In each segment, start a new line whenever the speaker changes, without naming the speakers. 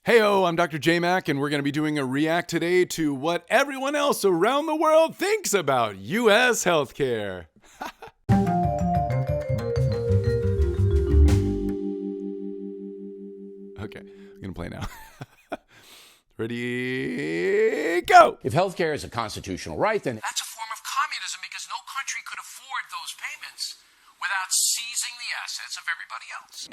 Heyo, I'm Dr. J-Mac, and we're going to be doing a react today to what everyone else around the world thinks about U.S. healthcare. Okay, I'm going to play now. Ready, go!
If healthcare is a constitutional right, then
that's a form of communism because no country could afford those payments without seizing the assets of everybody else.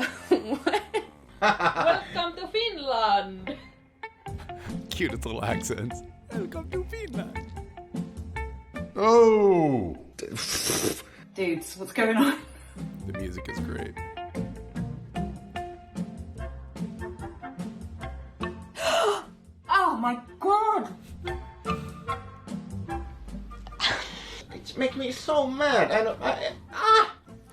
Welcome to Finland!
Cutest little accents. Welcome to Finland.
Oh!
Dudes, what's going on?
The music is great.
Oh my god!
It's making me so mad.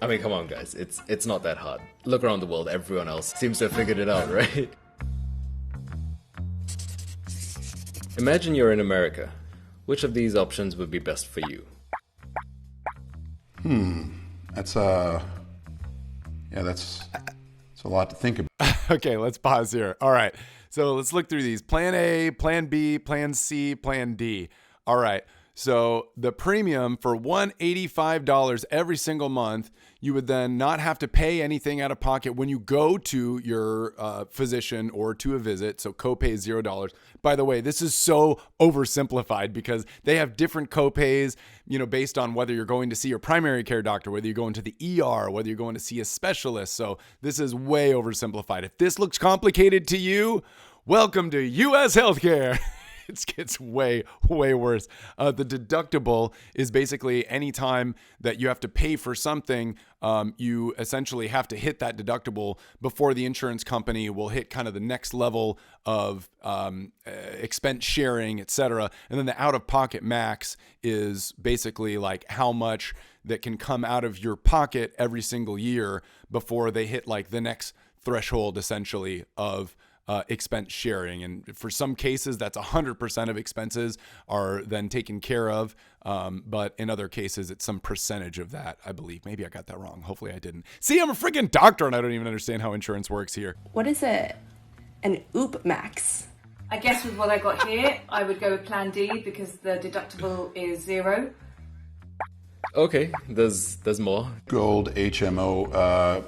I mean, come on, guys. It's not that hard. Look around the world. Everyone else seems to have figured it out, right? Imagine you're in America. Which of these options would be best for you?
That's a lot to think about.
Okay, let's pause here. All right, so let's look through these. Plan A, Plan B, Plan C, Plan D. All right, so the premium for $185 every single month, you would then not have to pay anything out of pocket when you go to your physician or to a visit. So copay is $0. By the way, this is so oversimplified because they have different copays, based on whether you're going to see your primary care doctor, whether you're going to the ER, whether you're going to see a specialist. So this is way oversimplified. If this looks complicated to you, welcome to U.S. healthcare. It gets way, way worse. The deductible is basically any time that you have to pay for something, you essentially have to hit that deductible before the insurance company will hit kind of the next level of expense sharing, et cetera. And then the out-of-pocket max is basically like how much that can come out of your pocket every single year before they hit like the next threshold, essentially, of expense sharing. And for some cases, that's 100% of expenses are then taken care of. But in other cases, it's some percentage of that, I believe. Maybe I got that wrong. Hopefully I didn't. See, I'm a freaking doctor and I don't even understand how insurance works here.
What is an OOP max?
I guess with what I got here, I would go with Plan D because the deductible is $0.
Okay, there's more.
Gold, HMO,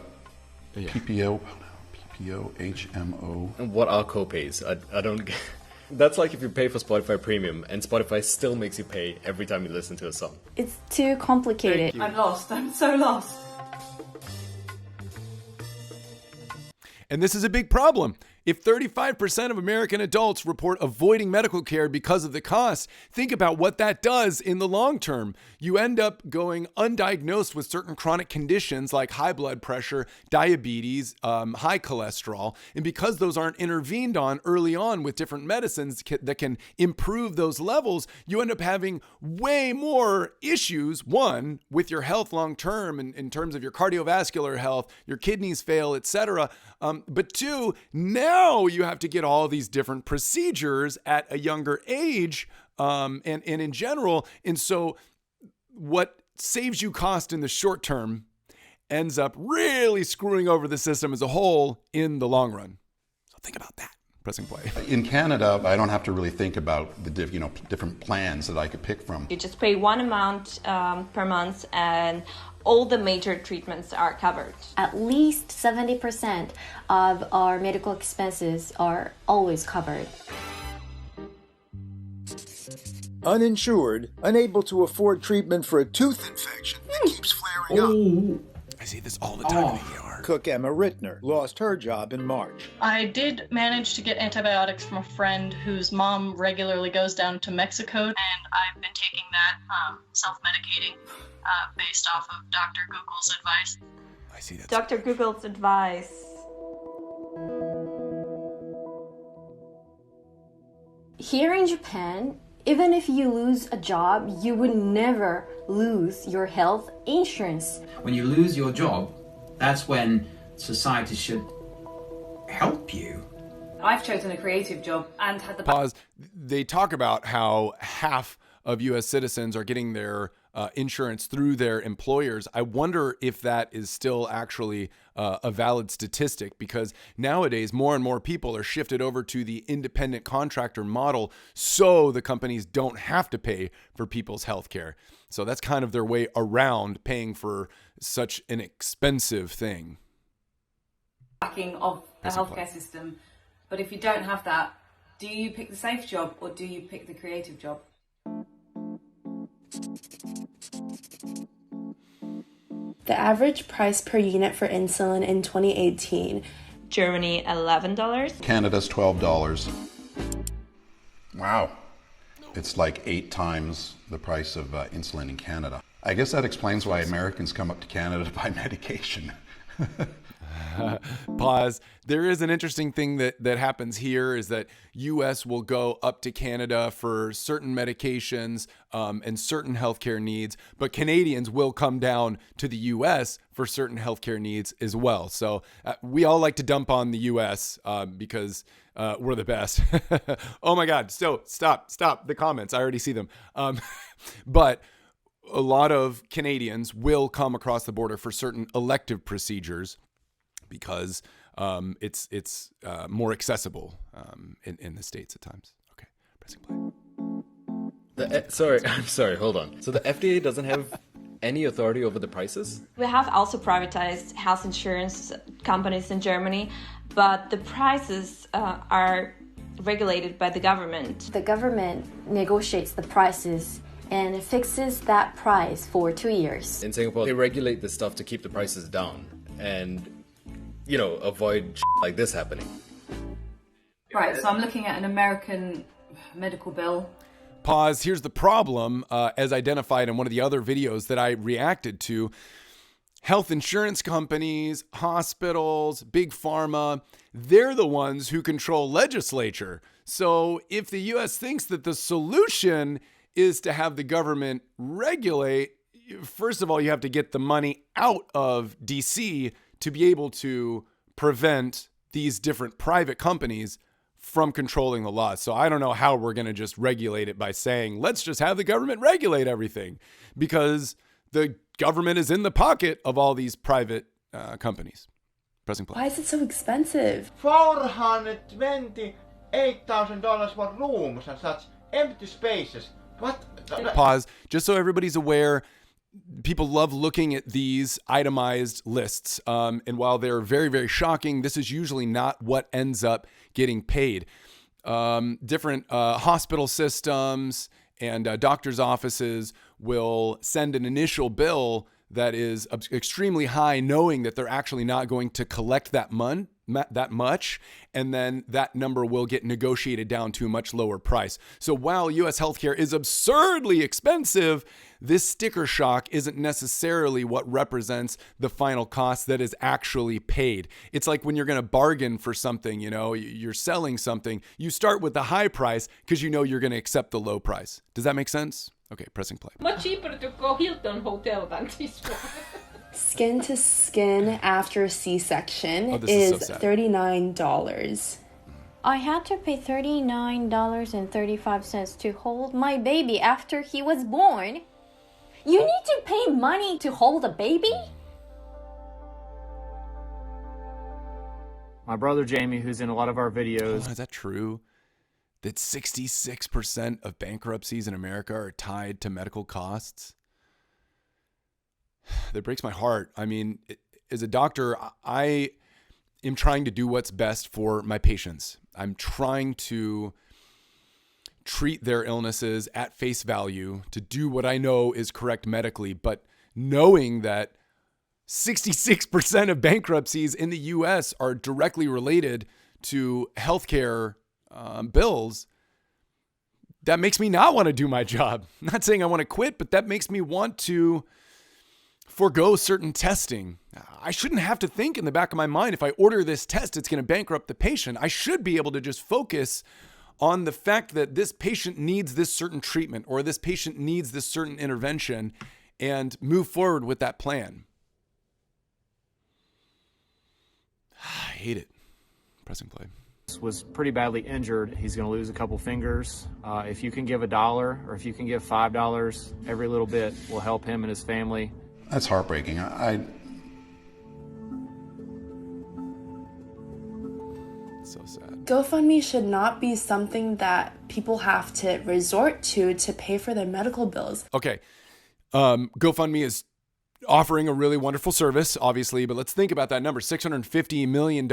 PPO, HMO.
And what are copays? I don't get... That's like if you pay for Spotify Premium and Spotify still makes you pay every time you listen to a song.
It's too complicated.
I'm lost. I'm so lost.
And this is a big problem. If 35% of American adults report avoiding medical care because of the cost, think about what that does in the long term. You end up going undiagnosed with certain chronic conditions like high blood pressure, diabetes, high cholesterol. And because those aren't intervened on early on with different medicines that can improve those levels, you end up having way more issues, one, with your health long term in terms of your cardiovascular health, your kidneys fail, etc. But two, now you have to get all these different procedures at a younger age and in general. And so what saves you cost in the short term ends up really screwing over the system as a whole in the long run. So think about that. Pressing play.
In Canada, I don't have to really think about the different plans that I could pick from.
You just pay one amount per month and all the major treatments are covered.
At least 70% of our medical expenses are always covered.
Uninsured, unable to afford treatment for a tooth infection that keeps flaring up.
I see this all the time in the ER.
Cook Emma Rittner lost her job in March.
I did manage to get antibiotics from a friend whose mom regularly goes down to Mexico, and I've been taking that self-medicating based off of Dr. Google's advice.
I see that.
Dr. Google's advice.
Here in Japan, even if you lose a job, you would never lose your health insurance.
When you lose your job, that's when society should help you.
I've chosen a creative job and had the...
Pause. They talk about how half of U.S. citizens are getting their insurance through their employers. I wonder if that is still actually a valid statistic, because nowadays more and more people are shifted over to the independent contractor model, so the companies don't have to pay for people's health care. So that's kind of their way around paying for such an expensive thing.
Backing of the healthcare system. But if you don't have that, do you pick the safe job or do you pick the creative job?
The average price per unit for insulin in 2018.
Germany, $11.
Canada's $12. Wow. It's like 8 times the price of insulin in Canada. I guess that explains why Americans come up to Canada to buy medication.
Pause. There is an interesting thing that happens here, is that U.S. will go up to Canada for certain medications and certain healthcare needs, but Canadians will come down to the U.S. for certain healthcare needs as well. So we all like to dump on the U.S. Because we're the best. Oh my God. So stop the comments. I already see them. But a lot of Canadians will come across the border for certain elective procedures, because it's more accessible in the States at times. Okay, pressing play.
I'm sorry, hold on. So the FDA doesn't have any authority over the prices?
We have also privatized health insurance companies in Germany, but the prices are regulated by the government.
The government negotiates the prices and fixes that price for 2 years.
In Singapore, they regulate this stuff to keep the prices down and, avoid like this happening.
Right, so I'm looking at an American medical bill.
Pause. Here's the problem, as identified in one of the other videos that I reacted to. Health insurance companies, hospitals, big pharma, they're the ones who control legislature. So if the U.S. thinks that the solution is to have the government regulate, first of all, you have to get the money out of D.C. to be able to prevent these different private companies from controlling the laws. So I don't know how we're going to just regulate it by saying, let's just have the government regulate everything, because the government is in the pocket of all these private companies. Pressing play.
Why is it so expensive?
$428,000 for rooms and such empty spaces. What?
Pause. Just so everybody's aware, people love looking at these itemized lists. And while they're very, very shocking, this is usually not what ends up getting paid. Different hospital systems and doctors' offices will send an initial bill that is extremely high, knowing that they're actually not going to collect that much, and then that number will get negotiated down to a much lower price. So while U.S. healthcare is absurdly expensive, this sticker shock isn't necessarily what represents the final cost that is actually paid. It's like when you're going to bargain for something, you're selling something, you start with the high price because you know you're going to accept the low price. Does that make sense? Okay, pressing play.
Much cheaper to go Hilton Hotel than this one.
Skin to skin after C-section
is
is
so sad.
$39.
I had to pay $39.35 to hold my baby after he was born. You need to pay money to hold a baby?
My brother Jamie, who's in a lot of our videos.
Oh, is that true? That 66% of bankruptcies in America are tied to medical costs? That breaks my heart. I mean, as a doctor, I am trying to do what's best for my patients. I'm trying to treat their illnesses at face value, to do what I know is correct medically, but knowing that 66% of bankruptcies in the U.S. are directly related to healthcare bills, that makes me not want to do my job. I'm not saying I want to quit, but that makes me want to forego certain testing. I shouldn't have to think in the back of my mind, if I order this test, it's going to bankrupt the patient. I should be able to just focus on the fact that this patient needs this certain treatment, or this patient needs this certain intervention, and move forward with that plan. I hate it. Pressing play.
was pretty badly injured. He's going to lose a couple fingers. If you can give $1 or if you can give $5, every little bit will help him and his family.
That's heartbreaking.
So sad.
GoFundMe should not be something that people have to resort to pay for their medical bills.
Okay. GoFundMe is offering a really wonderful service, obviously, but let's think about that number. $650 million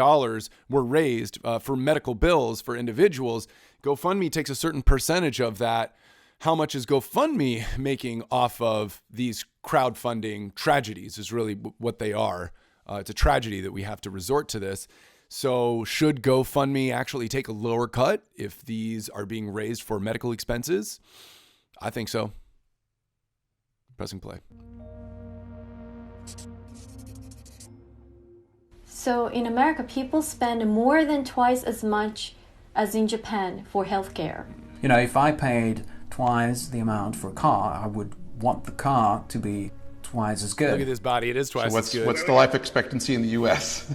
were raised for medical bills for individuals. GoFundMe takes a certain percentage of that. How much is GoFundMe making off of these crowdfunding tragedies is really what they are. It's a tragedy that we have to resort to this. So should GoFundMe actually take a lower cut if these are being raised for medical expenses? I think so. Pressing play.
So in America, people spend more than twice as much as in Japan for healthcare.
You know, if I paid twice the amount for a car, I would want the car to be twice as good.
Look at this body. It is twice as good.
What's the life expectancy in the U.S.?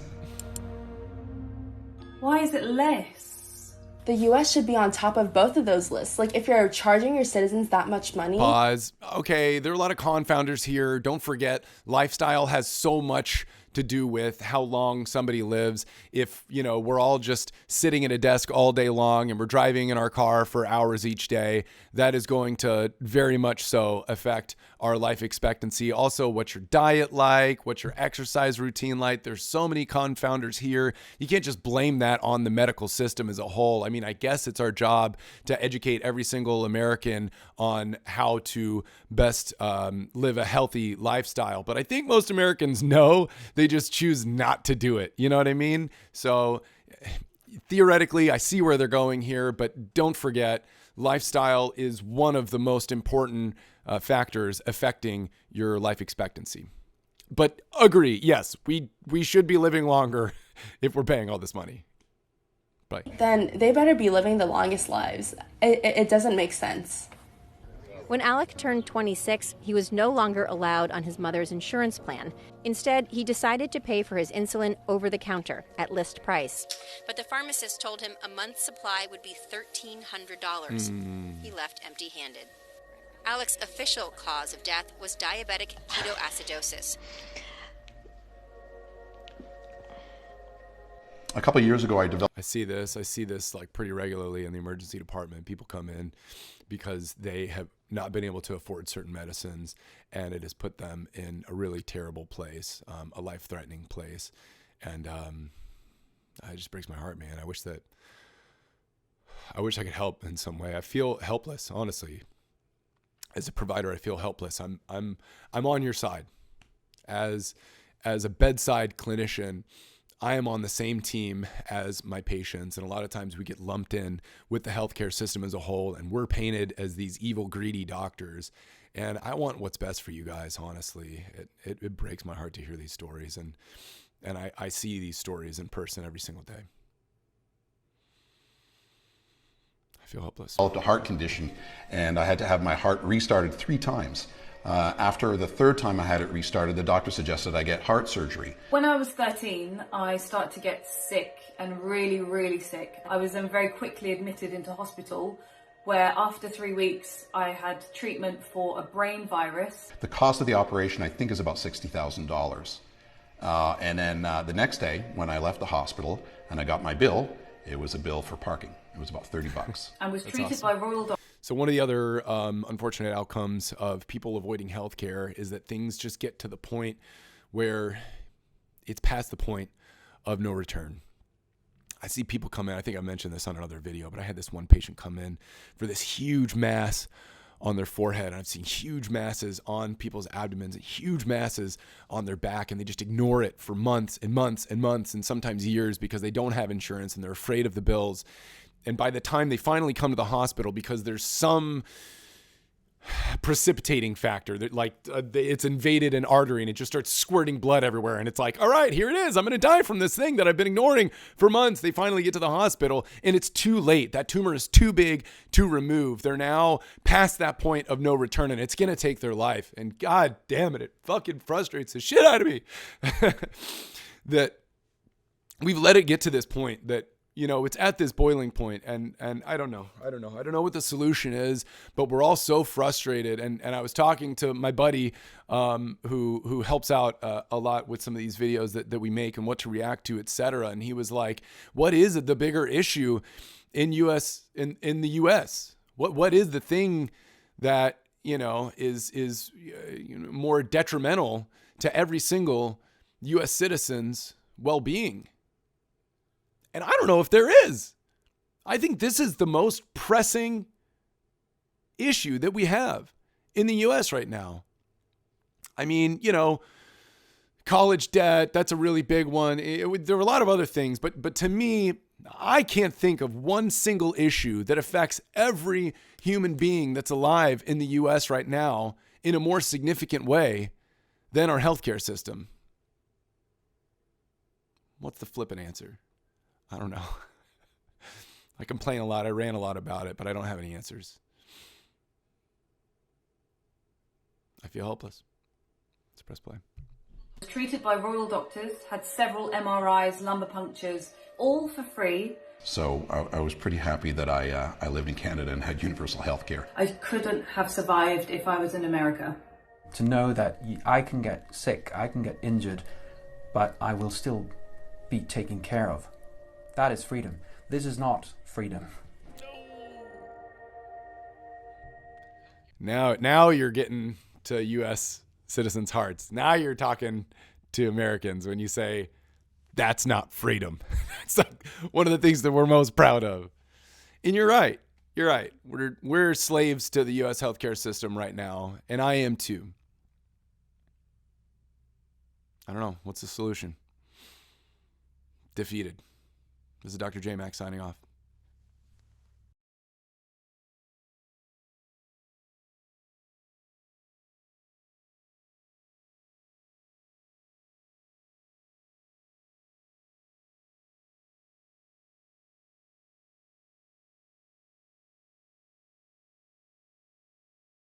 Why is it less?
The US should be on top of both of those lists. Like, if you're charging your citizens that much money.
Pause. Okay, there are a lot of confounders here. Don't forget, lifestyle has so much to do with how long somebody lives. If, we're all just sitting at a desk all day long and we're driving in our car for hours each day, that is going to very much so affect our life expectancy. Also, what's your diet like? What's your exercise routine like? There's so many confounders here. You can't just blame that on the medical system as a whole. I mean, I guess it's our job to educate every single American on how to best live a healthy lifestyle. But I think most Americans know, they just choose not to do it. You know what I mean? So theoretically, I see where they're going here, but don't forget, lifestyle is one of the most important factors affecting your life expectancy. But agree, yes, we should be living longer if we're paying all this money. But
then they better be living the longest lives. It doesn't make sense.
When Alec turned 26, he was no longer allowed on his mother's insurance plan. Instead, he decided to pay for his insulin over the counter at list price. But the pharmacist told him a month's supply would be $1,300. He left empty-handed. Alec's official cause of death was diabetic ketoacidosis.
A couple of years ago,
I see this like pretty regularly in the emergency department. People come in because they have not been able to afford certain medicines, and it has put them in a really terrible place, a life-threatening place. And it just breaks my heart, man. I wish I could help in some way. I feel helpless, honestly. As a provider, I feel helpless. I'm on your side. As a bedside clinician, I am on the same team as my patients, and a lot of times we get lumped in with the healthcare system as a whole, and we're painted as these evil, greedy doctors. And I want what's best for you guys, honestly. It breaks my heart to hear these stories, and I see these stories in person every single day. I feel helpless.
I developed a heart condition, and I had to have my heart restarted 3 times. After the 3rd time I had it restarted, the doctor suggested I get heart surgery.
When I was 13, I started to get sick and really, really sick. I was then very quickly admitted into hospital, where after 3 weeks I had treatment for a brain virus.
The cost of the operation, I think, is about $60,000. And then the next day, when I left the hospital and I got my bill, it was a bill for parking. It was about $30.
And was treated by Royal Doctors.
So one of the other unfortunate outcomes of people avoiding healthcare is that things just get to the point where it's past the point of no return. I see people come in. I think I mentioned this on another video, but I had this one patient come in for this huge mass on their forehead. And I've seen huge masses on people's abdomens and huge masses on their back, and they just ignore it for months and months and months and sometimes years because they don't have insurance and they're afraid of the bills. And by the time they finally come to the hospital, because there's some precipitating factor that it's invaded an artery and it just starts squirting blood everywhere. And it's like, all right, here it is. I'm going to die from this thing that I've been ignoring for months. They finally get to the hospital and it's too late. That tumor is too big to remove. They're now past that point of no return and it's going to take their life. And God damn it, it fucking frustrates the shit out of me that we've let it get to this point that it's at this boiling point, and I don't know what the solution is, but we're all so frustrated. And I was talking to my buddy, who helps out a lot with some of these videos that we make and what to react to, etc. And he was like, "What is the bigger issue in the U.S.? What is the thing that is more detrimental to every single U.S. citizen's well-being?" And I don't know if there is. I think this is the most pressing issue that we have in the U.S. right now. I mean, college debt, that's a really big one. There are a lot of other things, but to me, I can't think of one single issue that affects every human being that's alive in the U.S. right now in a more significant way than our healthcare system. What's the flippant answer? I don't know. I complain a lot. I rant a lot about it, but I don't have any answers. I feel helpless. Let's press play.
Treated by royal doctors, had several MRIs, lumbar punctures, all for free.
So I was pretty happy that I lived in Canada and had universal health care.
I couldn't have survived if I was in America.
To know that I can get sick, I can get injured, but I will still be taken care of. That is freedom. This is not freedom.
Now you're getting to U.S. citizens' hearts. Now you're talking to Americans when you say, that's not freedom. It's like one of the things that we're most proud of. And you're right. You're right. We're slaves to the U.S. healthcare system right now, and I am too. I don't know. What's the solution? Defeated. This is Dr. J. Mac signing off.